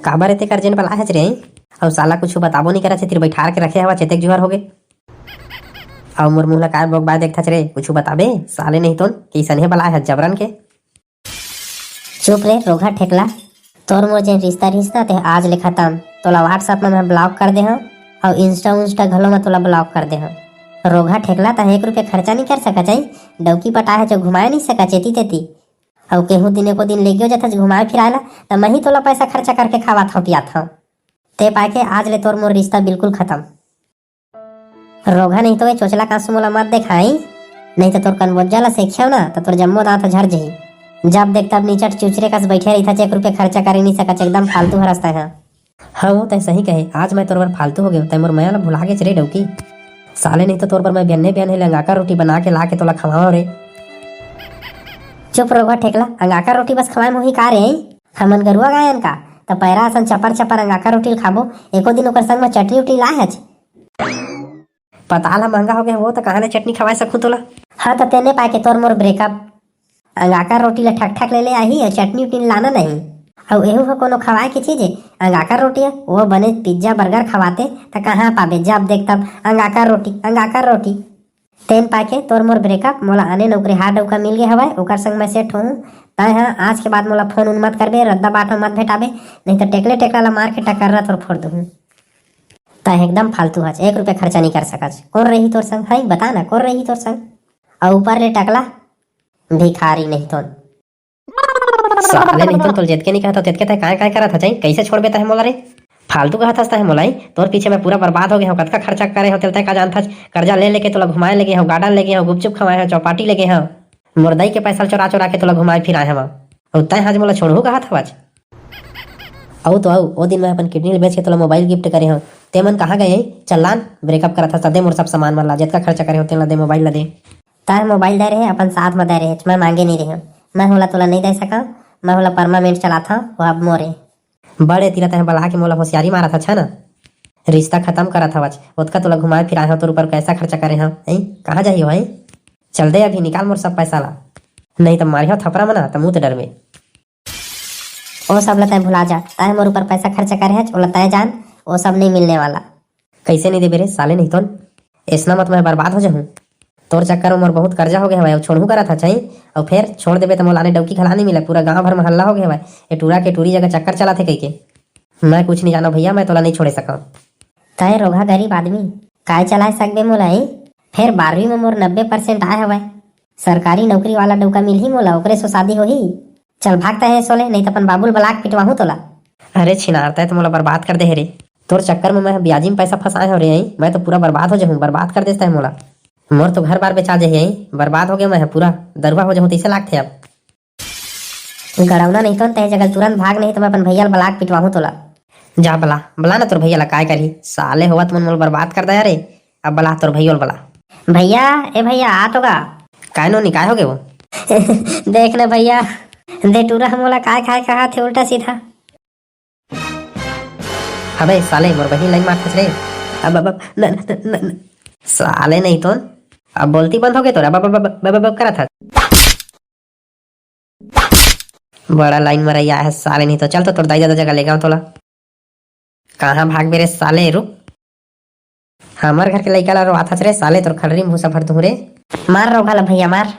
काबर एते अर्जेंट बला है रे? और साला कुछ बताबो नहीं करा तेरे बैठार के रखे हवा चेतेक जुहार हो गए। और मोर मुंह ला काय बोक बाय देखता रे, कुछ बताबे साले नहीं तो कैसन है बला है जबरन के। चुप रे रोगा ठेकला, तोर मोर जेन रिश्ता रिश्ता ते आज ले खत्म। तोला व्हाट्सएप में मैं ब्लॉक कर दे हूँ और इंस्टा घलो में तोला ब्लॉक कर दे हूँ। रोगा ठेकला ता 1 रुपया खर्चा नहीं कर सका चाहिए, डौकी पटा है जो घुमाए नहीं सका चेती तेती। और केहू दिने को दिन ले गयो जथा घुमाए फिराएला तो मैं ही तोला पैसा खर्चा करके खावा था पिया था। ते पाए के आज ले तोर मोर रिश्ता बिल्कुल खत्म। रोगा नहीं तो चोचला कांसू मोला मत दिखाई, नहीं तो तोर कनबोजा ला सेखियो ना तो तोर जम्मो दांत झड़ जही। जब देख तब नीचट चुचरे कस बैठे रही था, 1 रुपया खर्चा कर नहीं सका, एकदम फालतू हरसता है। हाँ वो तय सही कहे, आज मैं तोर बर फालतू हो गया, तय मोर माया ला भुला के रे डौकी। साले नहीं तो तोर पर मैं बिहने अंगाका रोटी बना के ला के तोला खवाओ रे। चुप रोगा ठेकला, अंगाका रोटी बस खवाए मोही का रे? हमन गरुआ गायन का तो पैरा असन चपर चपर अंगाका रोटी खाबो, एको दिन ओकर संग में चटनी उटनी लाए है। पता ला महंगा हो गया वो तो कहाँ ले चटनी खवाए सकूं तोला। हाँ तो तेने पाए के तोर मोर ब्रेकअप। अंगाका रोटी ला ठक ठक ले आई और चटनी उटनी लाना नहीं। और एहू हो कोनो खवाए की चीज है अंगाका रोटी है, वो बने पिज्जा बर्गर खवाते तो कहाँ पाबे, जब देख तब अंगाका रोटी। तेन पाए के तोर मोर ब्रेकअप, मोला आने नौकरी हार डौका मिल गए हवाए, ओकर संग मैं सेट हूँ। तय हाँ आज के बाद मोला फोन उन मत करबे, रद्दा बाटो मत भेटाबे, नहीं तो टेकला ला मार के टकर्रा तोर फोड़ दूँ। तय एकदम फालतू हच, 1 रुपया खर्चा नहीं कर सकच। कौन रही तोर संग है बता ना, कौन रही तोर संग? और ऊपर ले टकला भिखारी नहीं तो साले नहीं तो जेत के नहीं कहता तेत के तय काय करा था चाहिए, कैसे छोड़ बेता है मोला रे? फालतू का हंसता है मोलाई, तोर पीछे मैं पूरा बर्बाद हो गया हूँ। कतका खर्चा करे हो तेल का जानता, कर्जा ले लेके तोला घुमाए लगे हो, गार्डन लेगे हो, गुपचुप खवाए हो, चौपाटी लेगे हो, मुर्दाई के पैसा चोरा चोरा के तोला घुमाए फिराए हवा। और तय आज मोला छोड़ू कहा था आज। औ तो आओ ओ दिन मैं अपन किडनी बेच के तोला मोबाइल गिफ्ट करे हो, ते मन कहाँ गए? चलान ब्रेकअप करा था सदे मोर सब सामान मन ला, जितना खर्चा करे हो तेला दे, मोबाइल ला दे। तय मोबाइल दे रहे अपन साथ में दे रहे, मैं मांगे नहीं रही, मैं होला तोला नहीं दे सका, मैं होला परमानेंट चलाता वो अब मोरे। बड़े तिला तय बला के मोला होशियारी मारा था छा ना, रिश्ता खत्म करा था आज, ओतका तोला घुमाए फिराए हो, तोर ऊपर कैसा खर्चा करे हो, कहाँ जाही हो? चल दे अभी निकाल मोर सब पैसा ला, नहीं तो मारियो थपरा मना तो मुँह डर में। वो सब ला तय भुला जा, तय मोर ऊपर पैसा खर्चा करे है, ओला तय जान वो सब नहीं मिलने वाला। कैसे नहीं दे बेरे साले नहीं तो ऐसा मत मैं बर्बाद हो जाऊँ, तोर चक्कर में मोर बहुत कर्जा हो गया है, छोड़ू करा था चाहिए। और फिर छोड़ देबे तो मोलाने डौकी खला नहीं मिला, पूरा गांव भर में हल्ला हो गया है, ये टूरा के टूरी जगह चक्कर चला थे कई के। मैं कुछ नहीं जाना भैया, मैं तोला नहीं छोड़े सका। तय रोगा गरीब आदमी काय चलाए सकबे मोला? फिर 12वीं में मोर 90% आए हवाए, सरकारी नौकरी वाला डौका मिल ही मोला, ओकरे सो शादी हो ही। चल भागता है सोले, नहीं तो अपन बाबुल ब्लाक पिटवाहू तोला। अरे छिनारता है तो मोला बर्बाद कर दे है रे, तोर चक्कर में मैं ब्याजी में पैसा फंसाए हो रे, मैं तो पूरा बर्बाद हो जाऊँ, बर्बाद कर देता है मोला। मोर तो घर बार बेचा जाए, बर्बाद हो गया मैं पूरा, दरबा हो जाऊँ तो इसे लागते अब। गड़ौना नहीं तो तय जगह तुरंत भाग, नहीं तो मैं अपन भैया ब्लाक पिटवाहू तोला। जा बला ना तोर भैया ला, काय करी साले होवा तुम मोल बर्बाद कर दे रे। अब बला तोर भैया बला। भैया ए भैया आ तो गा काय नो निकाय हो गए वो देख ना भैया दे टूरा मोला काय खाए कहा थे उल्टा सीधा। अबे साले मोर बहिन लाइन मार खच रे, अब न, साले नहीं तो अब बोलती बंद हो गए तोरा, अब करा था। बड़ा लाइन मरैया है साले नहीं तो, चल तो तोर दाई दादा जगह ले गया तोला। कहाँ भाग मेरे साले, रुक, हमार घर के लड़का ला रो आता रे साले, तोर खलरी मुँह सफर तू रे। मार रोगा ला भैया मार।